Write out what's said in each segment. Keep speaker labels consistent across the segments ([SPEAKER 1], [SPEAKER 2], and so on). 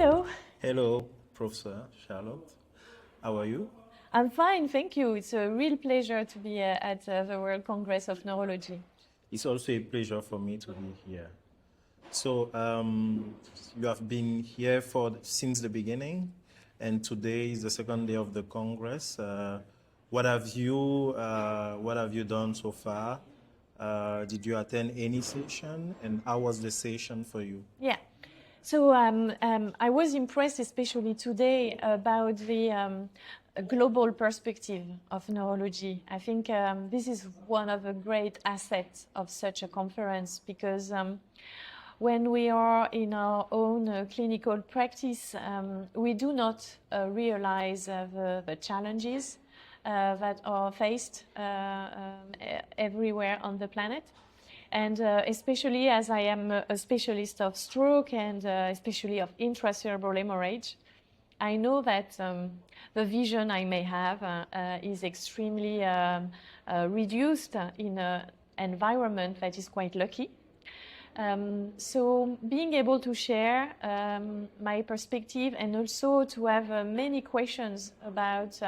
[SPEAKER 1] Hello.
[SPEAKER 2] Hello, Professor Charlotte. How are you?
[SPEAKER 1] I'm fine, thank you. It's a real pleasure to be at the World Congress of Neurology.
[SPEAKER 2] It's also a pleasure for me to be here. So, you have been here since the beginning, and today is the second day of the Congress. What have you done so far? Did you attend any session, and how was the session for you?
[SPEAKER 1] Yeah. So I was impressed, especially today, about the global perspective of neurology. I think this is one of the great assets of such a conference because when we are in our own clinical practice, we do not realize the challenges that are faced everywhere on the planet. And especially as I am a specialist of stroke and especially of intracerebral hemorrhage, I know that the vision I may have is extremely reduced in an environment that is quite lucky. So being able to share my perspective and also to have many questions about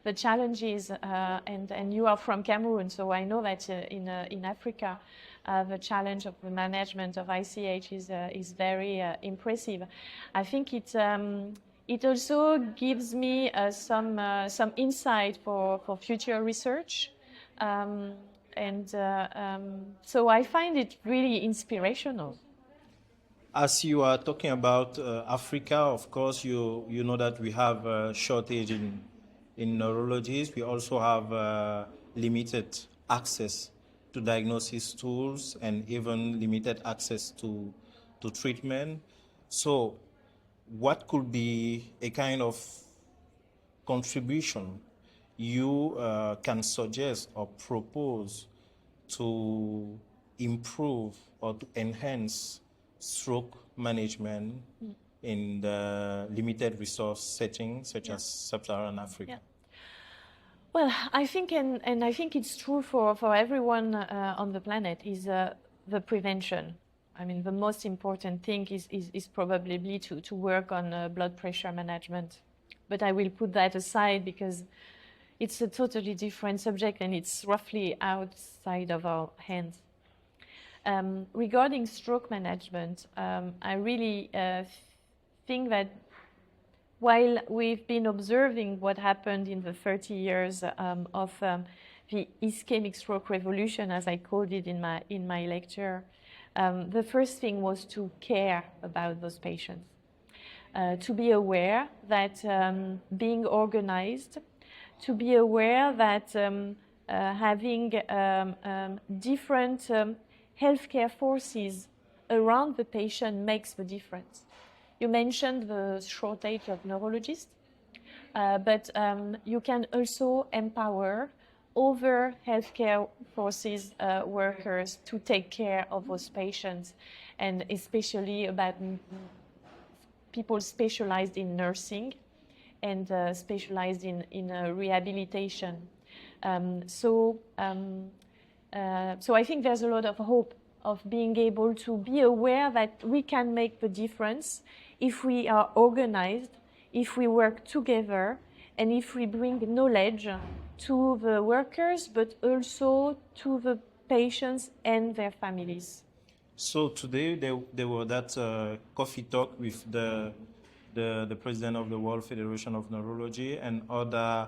[SPEAKER 1] the challenges, and you are from Cameroon, so I know that in Africa the challenge of the management of ICH is very impressive. I think it also gives me some insight for future research. So I find it really inspirational.
[SPEAKER 2] As you are talking about Africa, of course, you know that we have a shortage in neurologists. We also have limited access to diagnosis tools and even limited access to treatment. So what could be a kind of contribution you can suggest or propose to improve or to enhance stroke management in the limited resource setting such as Sub-Saharan Africa?
[SPEAKER 1] Yeah. Well, I think, and I think it's true for everyone on the planet, is the prevention. I mean, the most important thing is probably to work on blood pressure management. But I will put that aside because it's a totally different subject and it's roughly outside of our hands. Regarding stroke management, I really think that while we've been observing what happened in the 30 years of the ischemic stroke revolution, as I called it in my lecture, the first thing was to care about those patients, to be aware that being organized, to be aware that having different healthcare forces around the patient makes the difference. You mentioned the shortage of neurologists, but you can also empower other healthcare forces workers to take care of those patients, and especially about people specialized in nursing and specialized in rehabilitation. So I think there's a lot of hope of being able to be aware that we can make the difference if we are organized, if we work together, and if we bring knowledge to the workers, but also to the patients and their families.
[SPEAKER 2] So today there were that coffee talk with the president of the World Federation of Neurology and other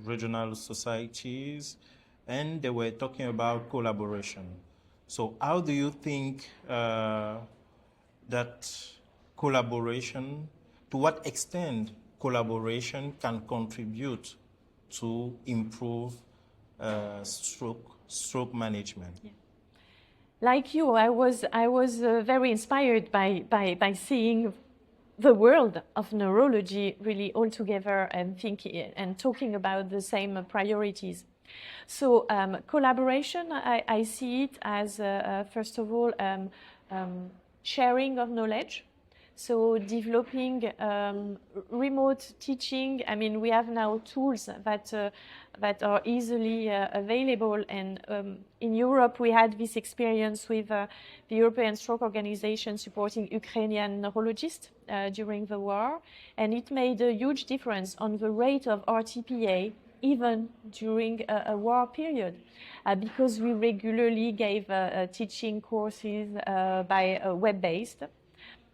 [SPEAKER 2] regional societies, and they were talking about collaboration. So how do you think that collaboration, to what extent collaboration can contribute to improve stroke management?
[SPEAKER 1] Yeah. Like you, I was very inspired by seeing the world of neurology really all together and thinking and talking about the same priorities. So collaboration, I see it as first of all sharing of knowledge. So developing remote teaching, I mean, we have now tools that are easily available. And in Europe, we had this experience with the European Stroke Organization supporting Ukrainian neurologists during the war. And it made a huge difference on the rate of RTPA, even during a war period, because we regularly gave teaching courses by web-based.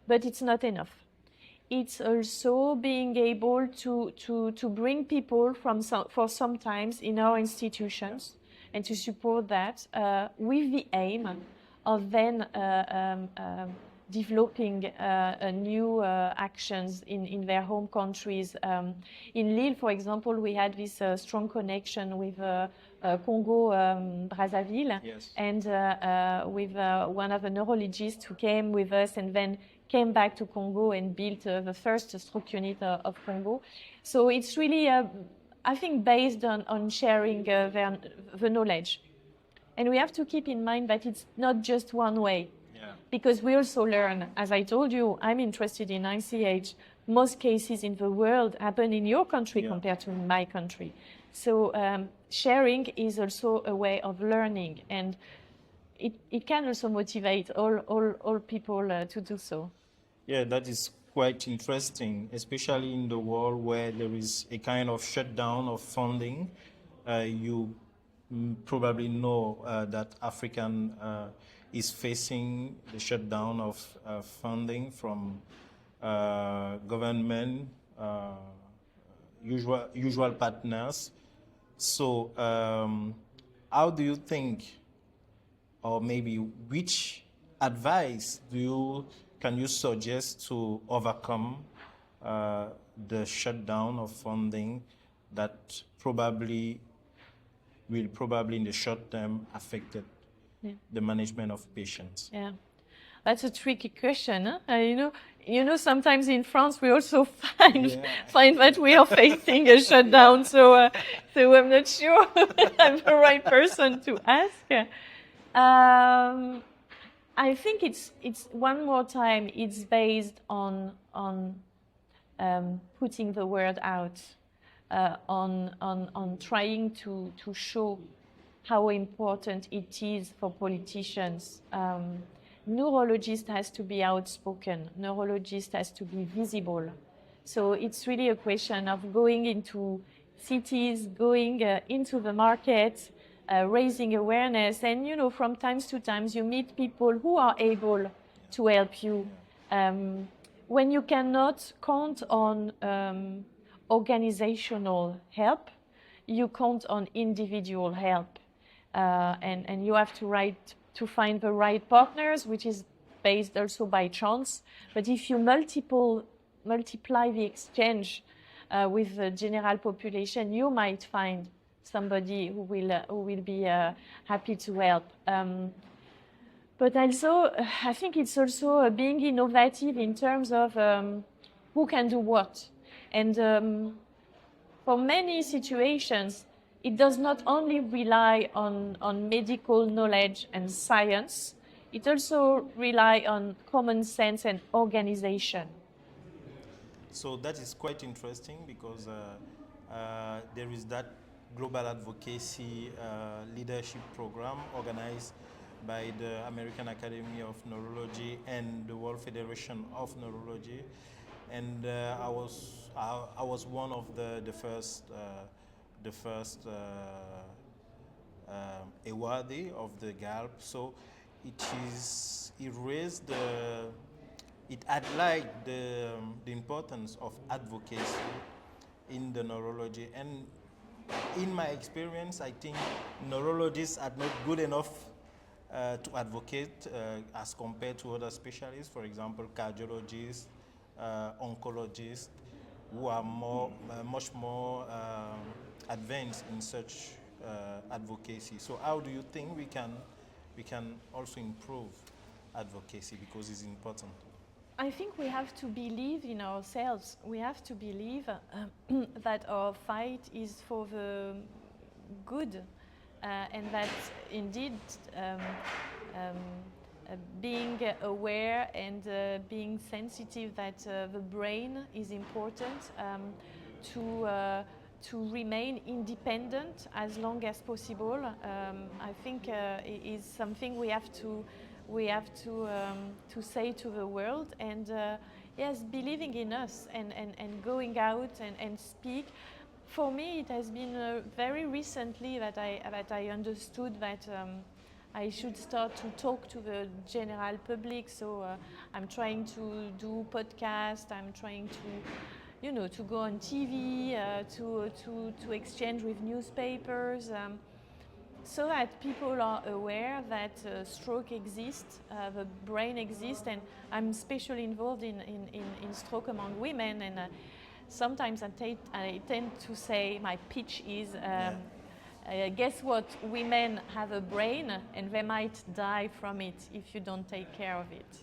[SPEAKER 1] But it's not enough. It's also being able to bring people for sometimes in our institutions and to support that with the aim of then developing new actions in their home countries. In Lille, for example, we had this strong connection with Congo, Brazzaville,
[SPEAKER 2] Yes.
[SPEAKER 1] and with one of the neurologists who came with us and then came back to Congo and built the first stroke unit of Congo. So it's really, I think, based on sharing the knowledge. And we have to keep in mind that it's not just one way.
[SPEAKER 2] Yeah.
[SPEAKER 1] Because we also learn, as I told you, I'm interested in ICH. Most cases in the world happen in your country compared to my country. So sharing is also a way of learning, and it can also motivate all people to do so.
[SPEAKER 2] Yeah, that is quite interesting, especially in the world where there is a kind of shutdown of funding. You probably know that African is facing the shutdown of funding from government, usual partners. So how do you think, or maybe which advice can you suggest to overcome the shutdown of funding that will probably in the short term affect the management of patients?
[SPEAKER 1] Yeah, that's a tricky question. Huh? You know, sometimes in France we also find that we are facing a shutdown. So I'm not sure I'm the right person to ask. I think it's one more time. It's based on putting the word out, on trying to show how important it is for politicians. Neurologist has to be outspoken. Neurologist has to be visible. So it's really a question of going into cities, going into the market, raising awareness. And, you know, from time to time, you meet people who are able to help you. When you cannot count on organizational help, you count on individual help. And you have to find the right partners, which is based also by chance. But if you multiply the exchange with the general population, you might find somebody who will be happy to help. But also, I think it's also being innovative in terms of who can do what. And for many situations, it does not only rely on medical knowledge and science, it also relies on common sense and organization.
[SPEAKER 2] So that is quite interesting because there is that global advocacy leadership program organized by the American Academy of Neurology and the World Federation of Neurology, and I was one of the first awardee of the GALP. So it highlights the importance of advocacy in the neurology. And in my experience, I think neurologists are not good enough to advocate as compared to other specialists, for example, cardiologists, oncologists, who are much more advanced in such advocacy. So how do you think we can also improve advocacy, because it's important?
[SPEAKER 1] I think we have to believe in ourselves. We have to believe that our fight is for the good, and that indeed being aware and being sensitive that the brain is important, to remain independent as long as possible. I think is something we have to say to the world, and yes, believing in us and going out and speak. For me, it has been very recently that I understood that I should start to talk to the general public. So I'm trying to do podcasts. I'm trying to, to go on TV, to exchange with newspapers, so that people are aware that stroke exists, the brain exists, and I'm especially involved in stroke among women. And sometimes I tend to say my pitch is. Guess what? Women have a brain and they might die from it if you don't take care of it.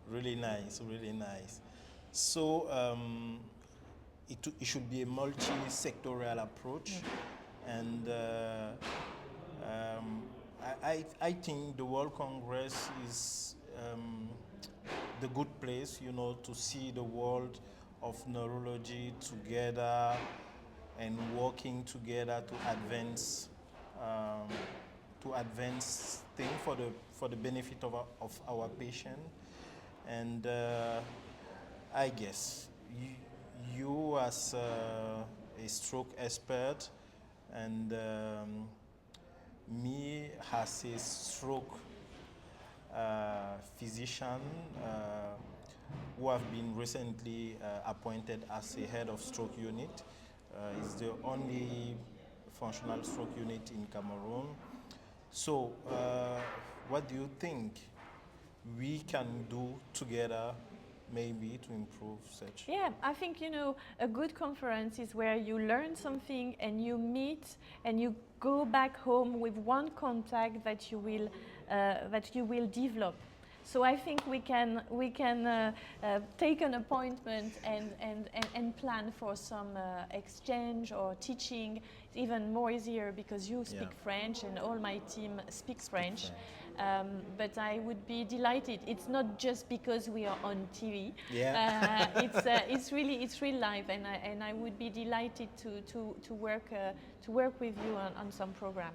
[SPEAKER 2] Really nice, really nice. So it should be a multi-sectorial approach, and I think the World Congress is the good place, to see the world of neurology together and working together to advance things for the benefit of our patient. And I guess you as a stroke expert, and me as a stroke physician who have been recently appointed as a head of stroke unit. It's the only functional stroke unit in Cameroon. So what do you think we can do together maybe to improve such?
[SPEAKER 1] Yeah, I think, a good conference is where you learn something and you meet and you go back home with one contact that you will develop. So I think we can take an appointment and plan for some exchange or teaching. It's even more easier because you speak French and all my team speaks French. But I would be delighted. It's not just because we are on TV.
[SPEAKER 2] Yeah.
[SPEAKER 1] It's real life, and I would be delighted to work with you on some program.